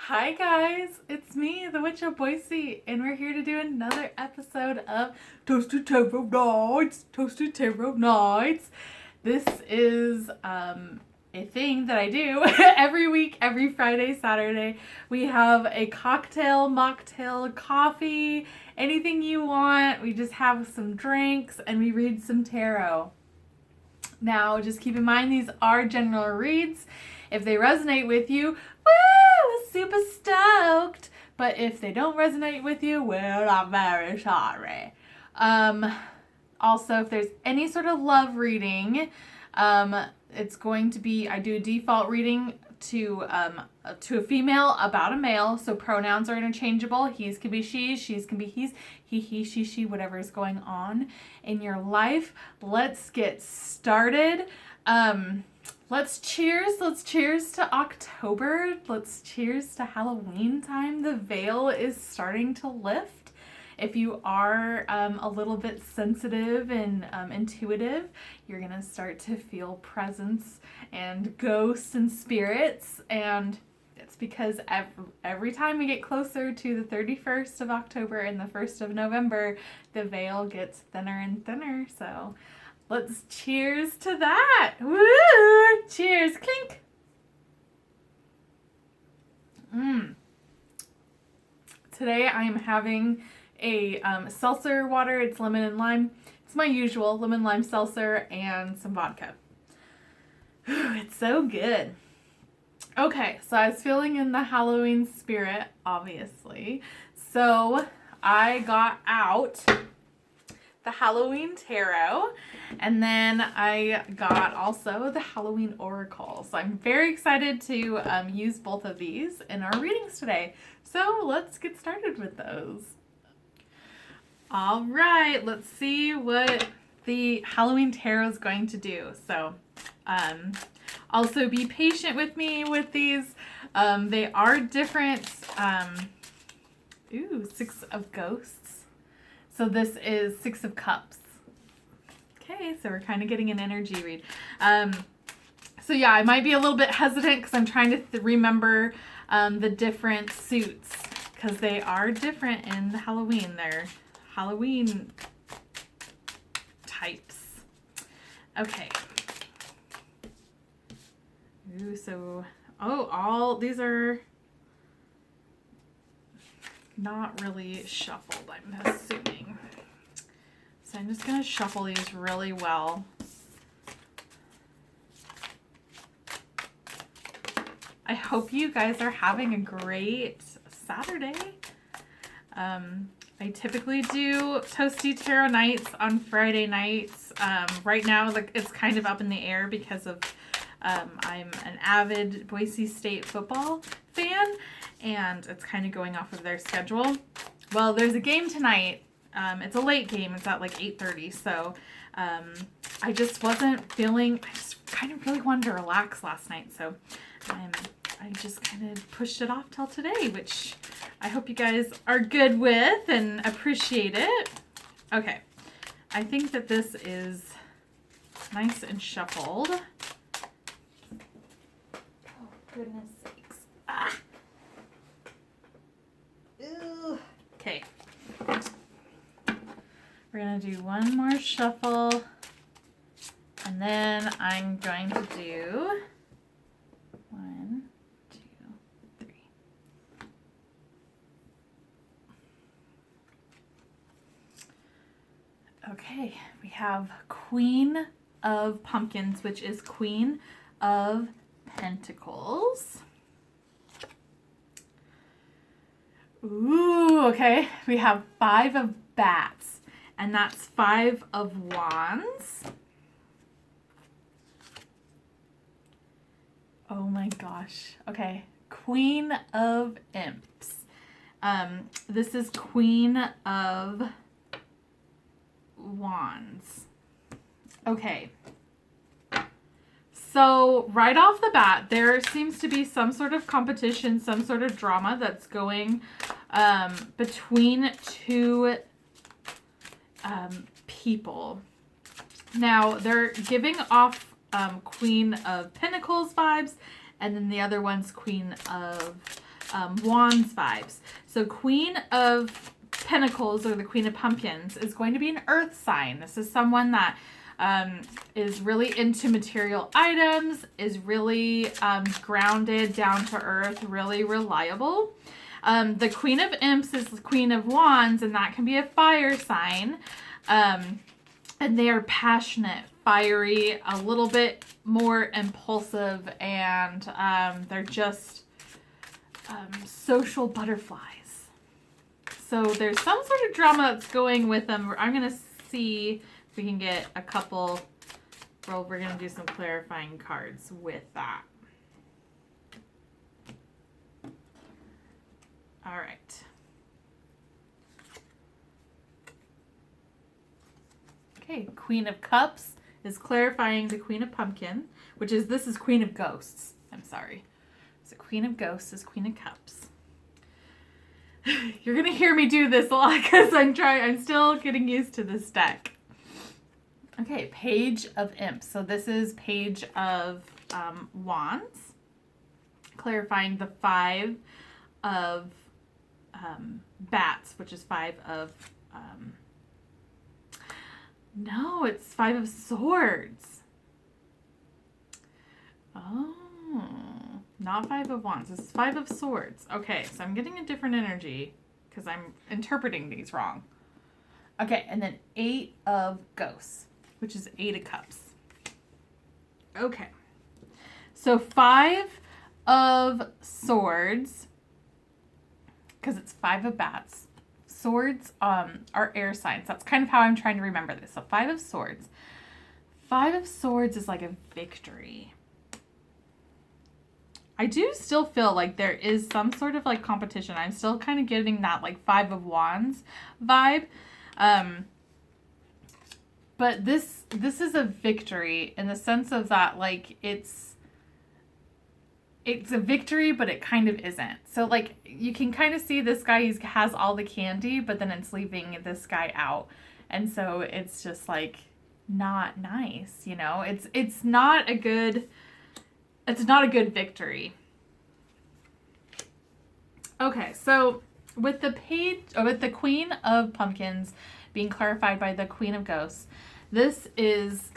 Hi guys, it's me, the Witch of Boise, and we're here to do another episode of Toasted Tarot Nights. Toasted Tarot Nights. This is a thing that I do every week, every Friday, Saturday. We have a cocktail, mocktail, coffee, anything you want. We just have some drinks and we read some tarot. Now, just keep in mind these are general reads. If they resonate with you, woo, super stoked. But if they don't resonate with you, well, I'm very sorry. Also, if there's any sort of love reading, it's going to be, I do a default reading to a female about a male, so pronouns are interchangeable. He's can be she's, she's can be he's, he, she, whatever is going on in your life. Let's get started. Let's cheers to October. Let's cheers to Halloween time. The veil is starting to lift. If you are a little bit sensitive and intuitive, you're going to start to feel presence and ghosts and spirits. And it's because every time we get closer to the 31st of October and the 1st of November, the veil gets thinner and thinner. So let's cheers to that. Woo! Cheers. Clink. Today I am having a seltzer water. It's lemon and lime. It's my usual lemon lime seltzer and some vodka. It's so good. Okay, so I was feeling in the Halloween spirit, obviously. So I got out the Halloween tarot, and then I got also the Halloween oracle. So I'm very excited to use both of these in our readings today. So let's get started with those. All right, let's see what the Halloween tarot is going to do. So also be patient with me with these. They are different. Six of Ghosts. So this is Six of Cups. Okay, so we're kind of getting an energy read. So yeah, I might be a little bit hesitant because I'm trying to remember the different suits because they are different in Halloween. They're Halloween types. Okay. All these are not really shuffled, I'm assuming. So I'm just going to shuffle these really well. I hope you guys are having a great Saturday. I typically do Toasty Tarot nights on Friday nights. Right now, it's kind of up in the air because of I'm an avid Boise State football fan, and it's kind of going off of their schedule. Well, there's a game tonight. It's a late game. It's at like 8:30. So I just wasn't feeling. I just kind of really wanted to relax last night. So I just kind of pushed it off till today, which I hope you guys are good with and appreciate it. Okay. I think that this is nice and shuffled. Oh, goodness sakes. Ah. Ooh. Okay. We're going to do one more shuffle. And then I'm going to do 1, 2, 3. Okay, we have Queen of Pumpkins, which is Queen of Pentacles. Ooh, okay. We have 5 of Bats, and that's 5 of Wands. Oh my gosh. Okay. Queen of Imps. This is Queen of Wands. Okay. So right off the bat, there seems to be some sort of competition, some sort of drama that's going between two people. Now, they're giving off Queen of Pentacles vibes, and then the other one's Queen of Wands vibes. So Queen of Pentacles, or the Queen of Pumpkins, is going to be an earth sign. This is someone that is really into material items, is really grounded, down to earth, really reliable. The Queen of Imps is the Queen of Wands, and that can be a fire sign. And they are passionate, fiery, a little bit more impulsive, and they're just social butterflies. So there's some sort of drama that's going with them. I'm going to see if we can get a couple. Well, we're going to do some clarifying cards with that. All right. Okay, Queen of Cups is clarifying the Queen of Pumpkin, this is Queen of Ghosts. I'm sorry. So Queen of Ghosts is Queen of Cups. You're going to hear me do this a lot because I'm still getting used to this deck. Okay, Page of Imps. So this is Page of Wands, clarifying the 5 of Bats, which is 5 of... no, it's 5 of Swords. Oh, not 5 of Wands. This is 5 of Swords. Okay, so I'm getting a different energy because I'm interpreting these wrong. Okay, and then 8 of Ghosts, which is 8 of Cups. Okay, so 5 of Swords, because it's 5 of Bats. Swords are air signs. That's kind of how I'm trying to remember this. So 5 of Swords. 5 of Swords is like a victory. I do still feel like there is some sort of like competition. I'm still kind of getting that like 5 of Wands vibe. But this is a victory in the sense of that, like, it's a victory, but it kind of isn't. So like you can kind of see this guy has all the candy, but then it's leaving this guy out. And so it's just like not nice, you know? It's not a good victory. Okay, so with the Queen of Pumpkins being clarified by the Queen of Ghosts, this is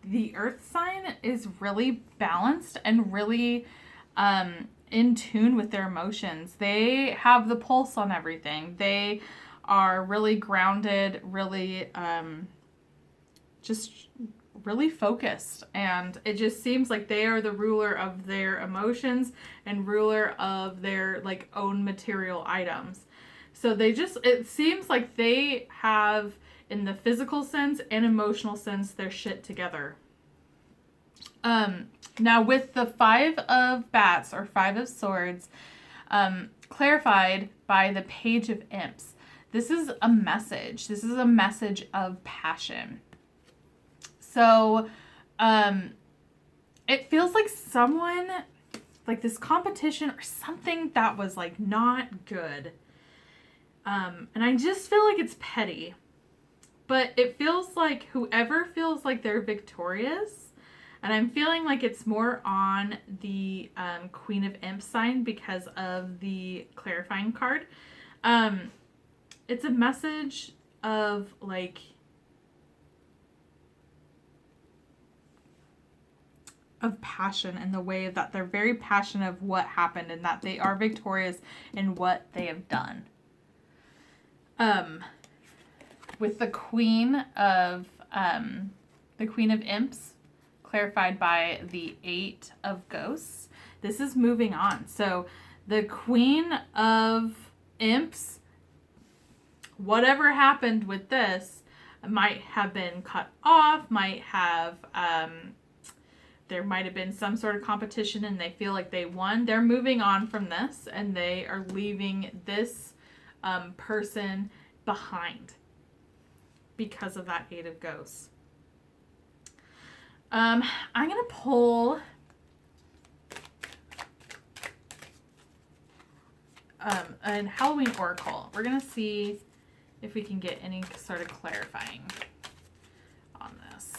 the earth sign is really balanced and really in tune with their emotions. They have the pulse on everything. They are really grounded, really just really focused, and it just seems like they are the ruler of their emotions and ruler of their like own material items. So it seems like they have, in the physical sense and emotional sense, their shit together. Now with the 5 of Bats or 5 of Swords, clarified by the Page of Imps, this is a message. This is a message of passion. So, it feels like someone, like this competition or something that was like not good. And I just feel like it's petty, but it feels like whoever feels like they're victorious, and I'm feeling like it's more on the Queen of Imps sign because of the clarifying card. It's a message of like of passion, and the way that they're very passionate of what happened and that they are victorious in what they have done. With the Queen of Imps clarified by the 8 of Ghosts, this is moving on. So the Queen of Imps, whatever happened with this might have been cut off, might have there might have been some sort of competition and they feel like they won. They're moving on from this and they are leaving this person behind because of that 8 of Ghosts. I'm going to pull a Halloween Oracle. We're going to see if we can get any sort of clarifying on this.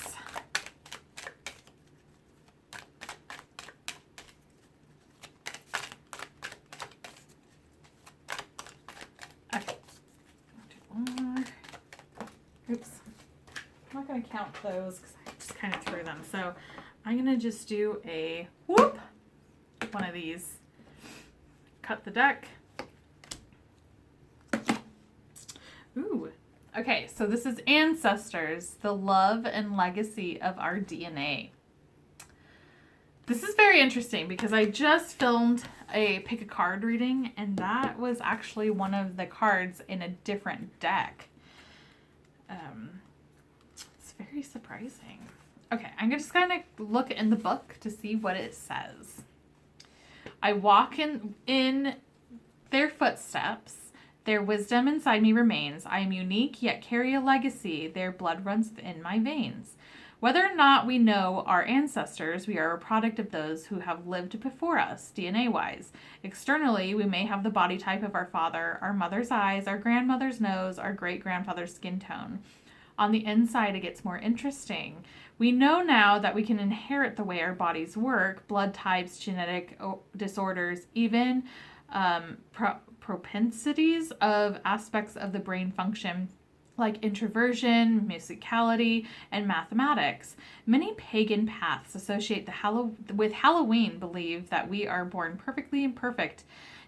not going to count those because I just kind of threw them. So I'm going to just do a whoop, one of these. Cut the deck. Ooh. Okay, so this is Ancestors, the love and legacy of our DNA. This is very interesting because I just filmed a pick a card reading, and that was actually one of the cards in a different deck. It's very surprising. Okay, I'm just going to look in the book to see what it says. I walk in their footsteps. Their wisdom inside me remains. I am unique, yet carry a legacy. Their blood runs in my veins. Whether or not we know our ancestors, we are a product of those who have lived before us, DNA-wise. Externally, we may have the body type of our father, our mother's eyes, our grandmother's nose, our great-grandfather's skin tone. On the inside, it gets more interesting. We know now that we can inherit the way our bodies work, blood types, genetic disorders, even propensities of aspects of the brain function like introversion, musicality, and mathematics. Many pagan paths associate with Halloween believe that we are born perfectly imperfect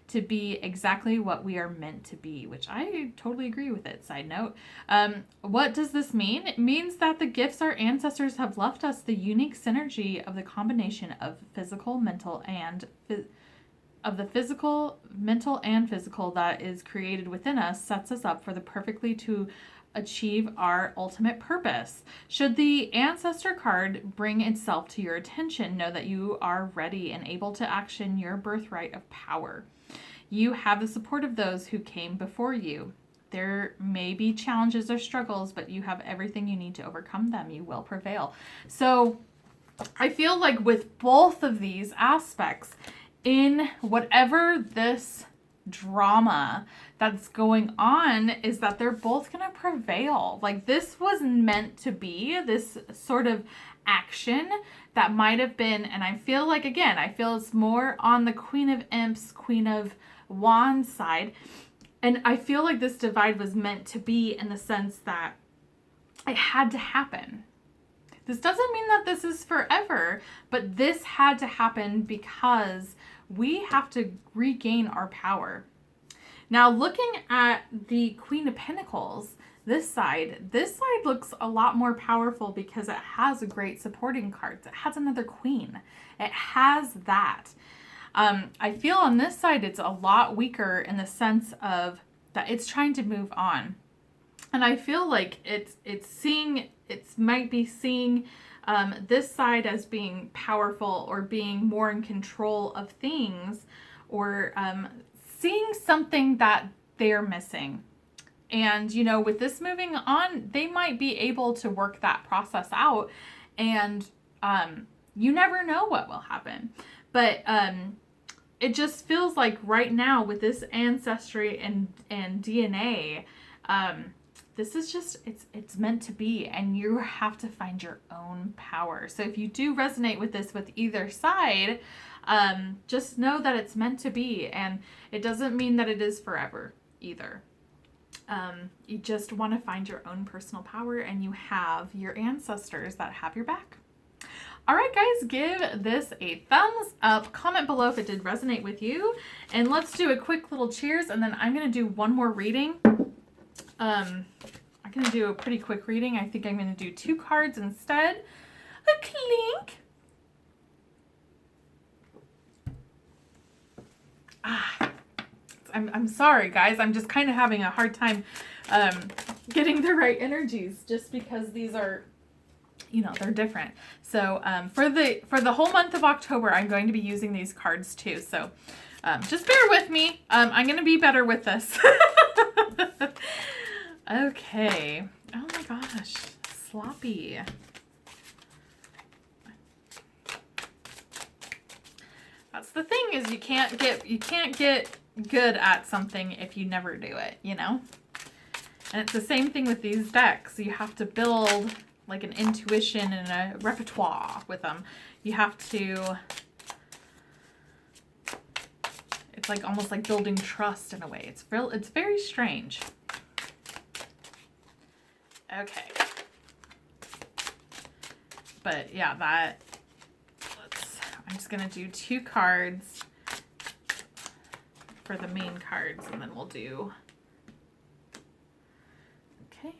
to be exactly what we are meant to be, which I totally agree with it. Side note. What does this mean? It means that the gifts our ancestors have left us, the unique synergy of the combination of physical, mental, and mental and physical that is created within us sets us up for the perfectly to achieve our ultimate purpose. Should the ancestor card bring itself to your attention, know that you are ready and able to action your birthright of power. You have the support of those who came before you. There may be challenges or struggles, but you have everything you need to overcome them. You will prevail. So I feel like with both of these aspects, in whatever this drama that's going on, is that they're both going to prevail. Like, this was meant to be this sort of action that might have been, and I feel like, again, I feel it's more on the Queen of Imps, Queen of Wands side. And I feel like this divide was meant to be in the sense that it had to happen. This doesn't mean that this is forever, but this had to happen because we have to regain our power. Now, looking at the Queen of Pentacles, this side looks a lot more powerful because it has a great supporting cards. It has another queen. It has that. I feel on this side it's a lot weaker in the sense of that it's trying to move on. And I feel like it might be seeing this side as being powerful or being more in control of things, or seeing something that they're missing. And, you know, with this moving on, they might be able to work that process out, and you never know what will happen. But it just feels like right now with this ancestry and DNA, this is just, it's meant to be, and you have to find your own power. So if you do resonate with this with either side, just know that it's meant to be, and it doesn't mean that it is forever either. You just want to find your own personal power, and you have your ancestors that have your back. All right, guys, give this a thumbs up. Comment below if it did resonate with you. And let's do a quick little cheers, and then I'm going to do one more reading. I'm going to do a pretty quick reading. I think I'm going to do 2 cards instead. A clink. I'm sorry, guys. I'm just kind of having a hard time getting the right energies just because these are, you know, they're different. So for the whole month of October, I'm going to be using these cards too. So just bear with me. I'm going to be better with this. Okay. Oh my gosh. Sloppy. That's the thing, is you can't get good at something if you never do it, you know? And it's the same thing with these decks. You have to build like an intuition and a repertoire with them. You have to, it's like almost like building trust in a way. It's very strange. Okay. But yeah, I'm just going to do 2 cards for the main cards, and then we'll do, okay.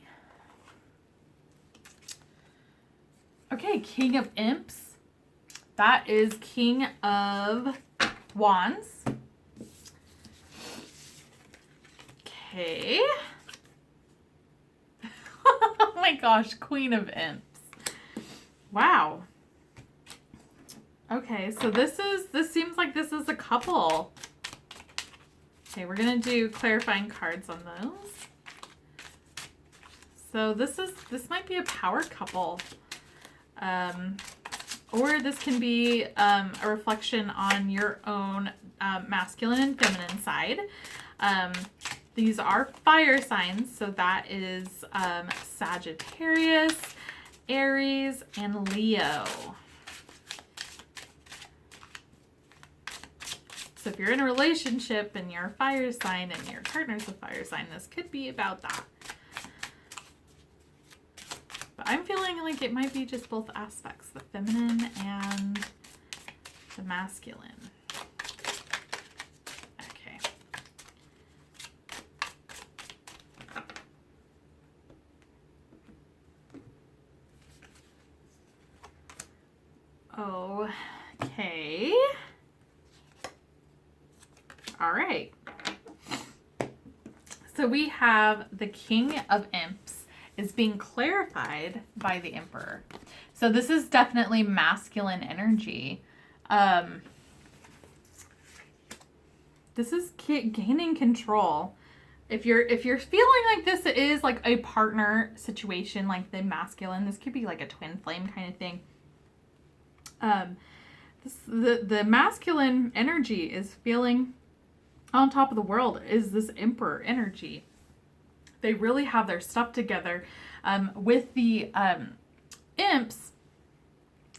Okay, King of Imps. That is King of Wands. Okay. Oh my gosh, Queen of Imps. Wow. Okay, so this seems like this is a couple. Okay, we're going to do clarifying cards on those. So this might be a power couple. Or this can be a reflection on your own masculine and feminine side. These are fire signs, so that is Sagittarius, Aries, and Leo. So if you're in a relationship and you're a fire sign and your partner's a fire sign, this could be about that. But I'm feeling like it might be just both aspects, the feminine and the masculine. Okay. Okay. All right. So we have the King of Imps is being clarified by the Emperor. So this is definitely masculine energy. This is gaining control. If you're feeling like this is like a partner situation, like the masculine, this could be like a twin flame kind of thing. The masculine energy is feeling on top of the world is this Emperor energy. They really have their stuff together. With the imps,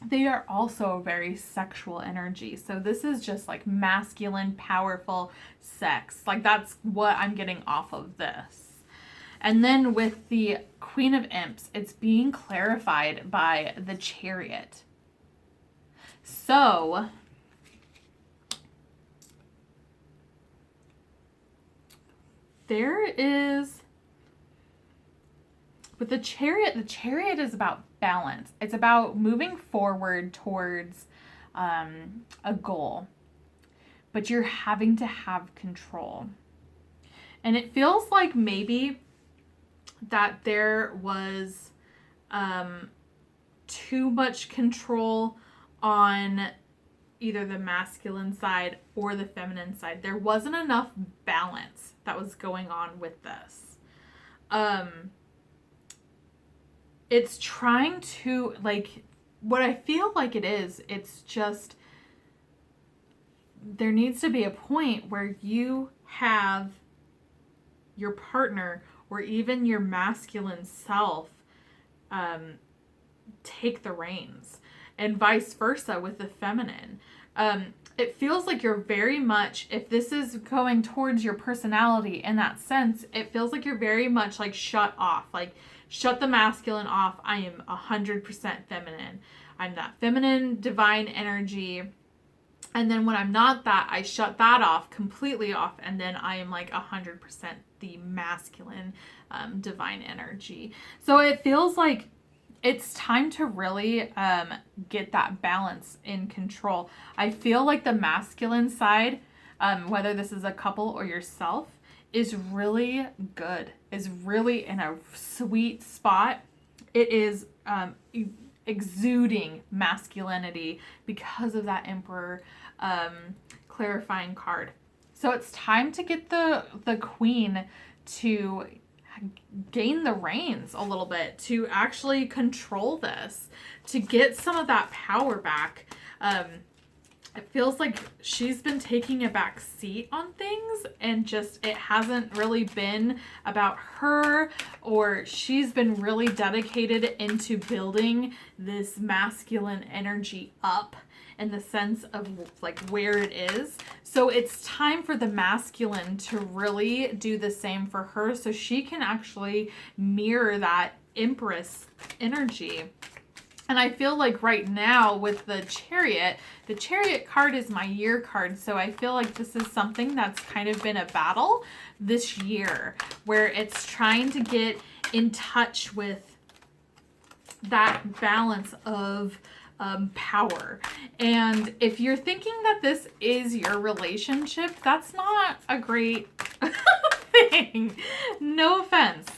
they are also very sexual energy. So this is just like masculine, powerful sex. Like that's what I'm getting off of this. And then with the Queen of Imps, it's being clarified by the Chariot. So there is, with the Chariot is about balance. It's about moving forward towards a goal, but you're having to have control. And it feels like maybe that there was too much control on either the masculine side or the feminine side. There wasn't enough balance that was going on with this. It's trying to, like, what I feel like it is, it's just, there needs to be a point where you have your partner or even your masculine self take the reins, and vice versa with the feminine. It feels like you're very much, if this is going towards your personality in that sense, it feels like you're very much like shut off, like shut the masculine off. I am 100% feminine. I'm that feminine divine energy. And then when I'm not that, I shut that off, completely off. And then I am like 100% the masculine divine energy. So it feels like it's time to really get that balance in control. I feel like the masculine side, whether this is a couple or yourself, is really good, is really in a sweet spot. It is exuding masculinity because of that Emperor clarifying card. So it's time to get the queen to gain the reins a little bit, to actually control this, to get some of that power back. It feels like she's been taking a back seat on things, and just it hasn't really been about her, or she's been really dedicated into building this masculine energy up in the sense of like where it is. So it's time for the masculine to really do the same for her, so she can actually mirror that Empress energy. And I feel like right now with the Chariot card is my year card. So I feel like this is something that's kind of been a battle this year, where it's trying to get in touch with that balance of power. And if you're thinking that this is your relationship, that's not a great thing. No offense.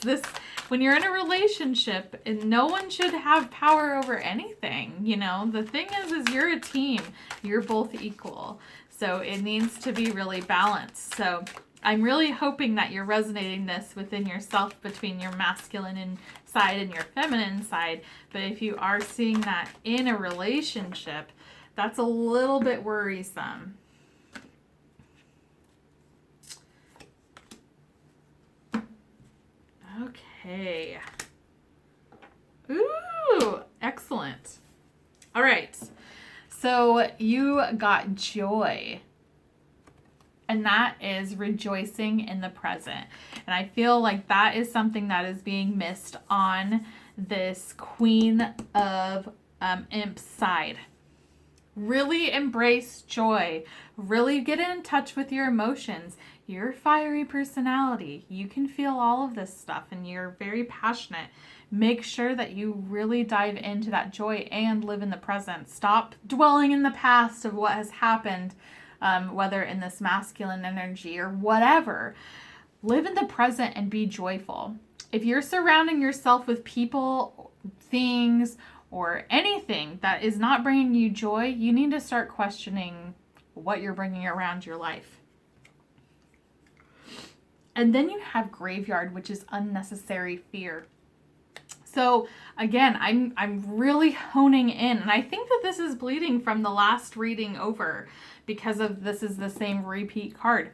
When you're in a relationship, and no one should have power over anything, you know. The thing is you're a team. You're both equal. So it needs to be really balanced. So I'm really hoping that you're resonating this within yourself, between your masculine side and your feminine side. But if you are seeing that in a relationship, that's a little bit worrisome. Okay. Ooh, excellent. All right. So you got joy. And that is rejoicing in the present. And I feel like that is something that is being missed on this Queen of Imps side. Really embrace joy. Really get in touch with your emotions. You're a fiery personality. You can feel all of this stuff, and you're very passionate. Make sure that you really dive into that joy and live in the present. Stop dwelling in the past of what has happened, whether in this masculine energy or whatever. Live in the present and be joyful. If you're surrounding yourself with people, things, or anything that is not bringing you joy, you need to start questioning what you're bringing around your life. And then you have graveyard, which is unnecessary fear. So again, I'm really honing in, and I think that this is bleeding from the last reading over, because of this is the same repeat card.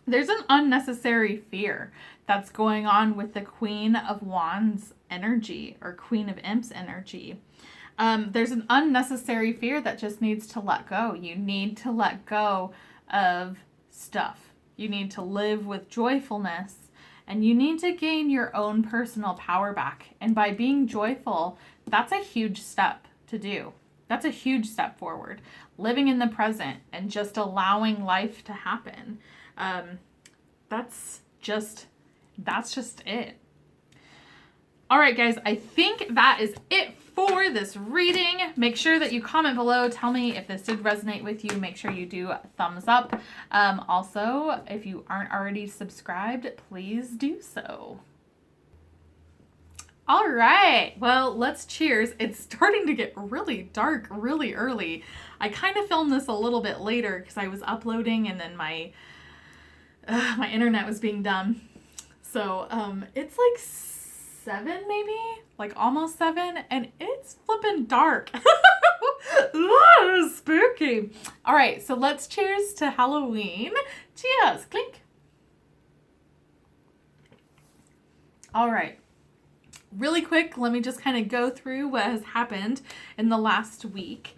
There's an unnecessary fear that's going on with the Queen of Wands energy, or Queen of Imps energy. There's an unnecessary fear that just needs to let go. You need to let go of stuff. You need to live with joyfulness, and you need to gain your own personal power back. And by being joyful, that's a huge step to do. That's a huge step forward. Living in the present and just allowing life to happen. That's just it. All right, guys, I think that is it for this reading. Make sure that you comment below. Tell me if this did resonate with you. Make sure you do a thumbs up. Also, if you aren't already subscribed, please do so. All right, well, let's cheers. It's starting to get really dark really early. I kind of filmed this a little bit later because I was uploading, and then my internet was being dumb. So it's like 7 maybe, like almost 7, and it's flipping dark. Ooh, spooky. All right, so let's cheers to Halloween. Cheers, clink. All right. Really quick, let me just kind of go through what has happened in the last week.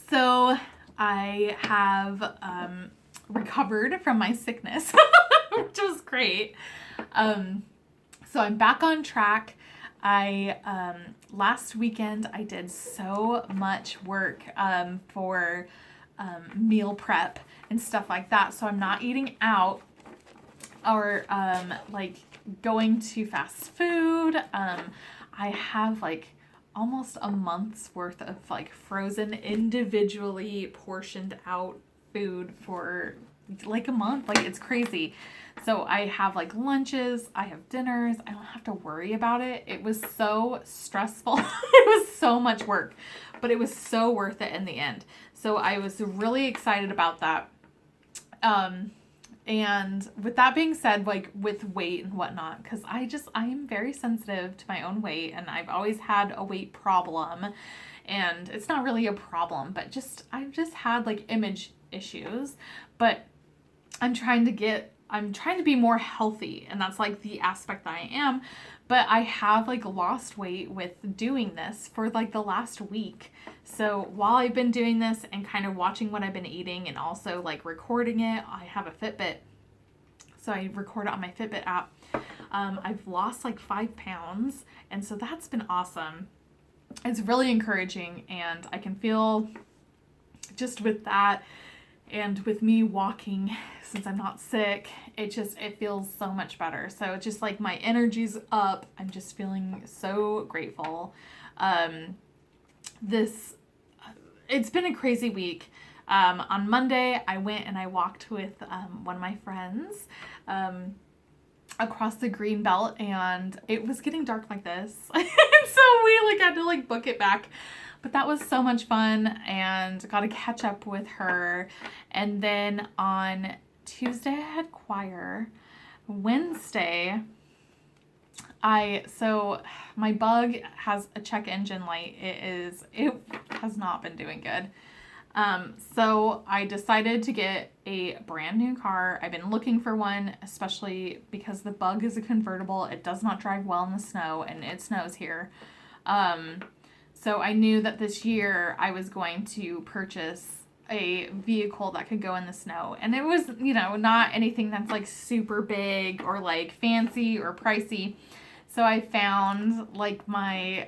So I have recovered from my sickness, which was great. So I'm back on track. Last weekend I did so much work for meal prep and stuff like that. So I'm not eating out or like going to fast food. I have like almost a month's worth of like frozen, individually portioned out food for like a month. Like, it's crazy. So I have like lunches, I have dinners, I don't have to worry about it. It was so stressful. It was so much work, but it was so worth it in the end. So I was really excited about that. And with that being said, like with weight and whatnot, because I am very sensitive to my own weight, and I've always had a weight problem, and it's not really a problem, but I've just had like image issues, but I'm trying to be more healthy, and that's like the aspect that I am. But I have like lost weight with doing this for like the last week. So while I've been doing this and kind of watching what I've been eating and also like recording it, I have a Fitbit. So I record it on my Fitbit app. I've lost like 5 pounds, and so that's been awesome. it's really encouraging, and I can feel just with that and with me walking, since I'm not sick, it feels so much better. So it's just like my energy's up. I'm just feeling so grateful. It's been a crazy week. On Monday, I went and I walked with one of my friends across the green belt, and it was getting dark like this. So we had to book it back. But that was so much fun, and got to catch up with her. And then on Tuesday, I had choir. Wednesday, my Bug has a check engine light. It has not been doing good. So I decided to get a brand new car. I've been looking for one, especially because the Bug is a convertible. It does not drive well in the snow, and it snows here. So I knew that this year I was going to purchase a vehicle that could go in the snow. And it was, not anything that's super big or fancy or pricey. So I found my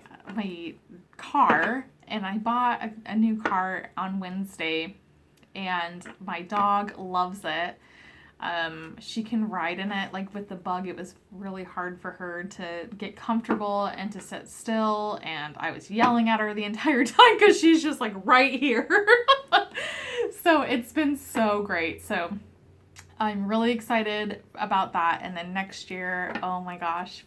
car, and I bought a new car on Wednesday, and my dog loves it. She can ride in it. With the Bug, it was really hard for her to get comfortable and to sit still, and I was yelling at her the entire time because she's just right here. So it's been so great. So I'm really excited about that. And then next year, oh my gosh,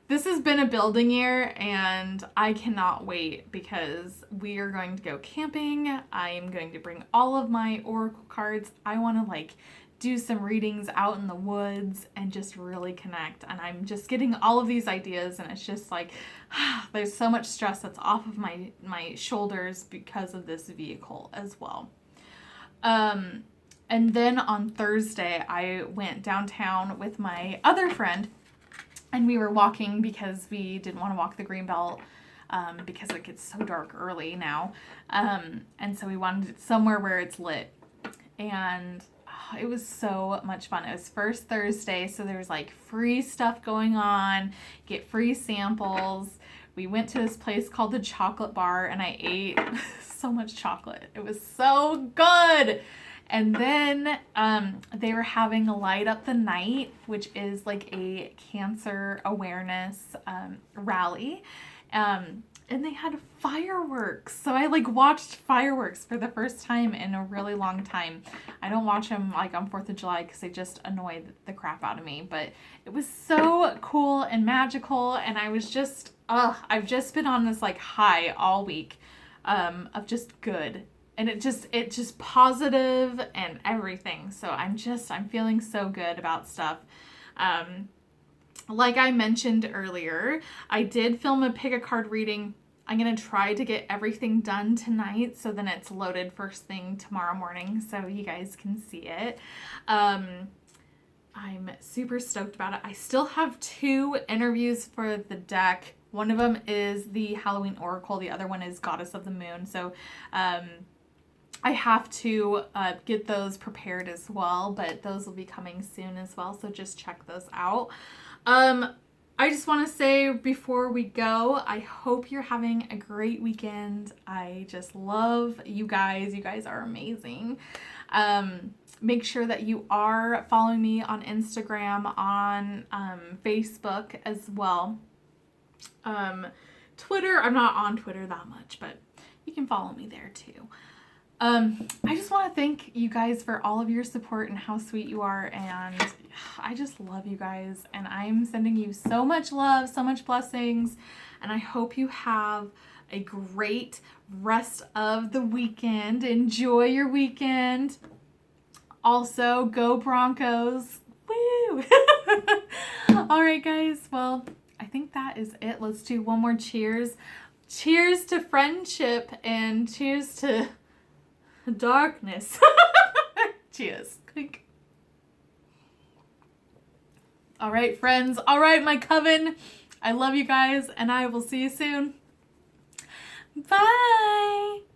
this has been a building year, and I cannot wait because we are going to go camping. I am going to bring all of my oracle cards. I want to do some readings out in the woods and just really connect. And I'm just getting all of these ideas, and it's just there's so much stress that's off of my shoulders because of this vehicle as well. And then on Thursday, I went downtown with my other friend, and we were walking because we didn't want to walk the greenbelt because it gets so dark early now. And so we wanted somewhere where it's lit. And it was so much fun. It was first Thursday, so there was free stuff going on, get free samples. We went to this place called the Chocolate Bar, and I ate so much chocolate. It was so good. And then they were having a Light Up the Night, which is a cancer awareness rally. And they had fireworks. So I watched fireworks for the first time in a really long time. I don't watch them on 4th of July because they just annoy the crap out of me. But it was so cool and magical. And I was just, I've just been on this high all week of just good. And it just positive and everything. So I'm feeling so good about stuff. Like I mentioned earlier, I did film a pick a card reading. I'm going to try to get everything done tonight, so then it's loaded first thing tomorrow morning so you guys can see it. I'm super stoked about it. I still have 2 interviews for the deck. One of them is the Halloween Oracle. The other one is Goddess of the Moon. So I have to get those prepared as well, but those will be coming soon as well, so just check those out. I just want to say before we go, I hope you're having a great weekend. I just love you guys. You guys are amazing. Make sure that you are following me on Instagram, on Facebook as well. Twitter, I'm not on Twitter that much, but you can follow me there too. I just want to thank you guys for all of your support and how sweet you are, and I just love you guys, and I'm sending you so much love, so much blessings, and I hope you have a great rest of the weekend. Enjoy your weekend. Also, go Broncos. Woo! All right, guys. Well, I think that is it. Let's do one more cheers. Cheers to friendship and cheers to darkness. Cheers. Clink. All right, friends. All right, my coven. I love you guys, and I will see you soon. Bye.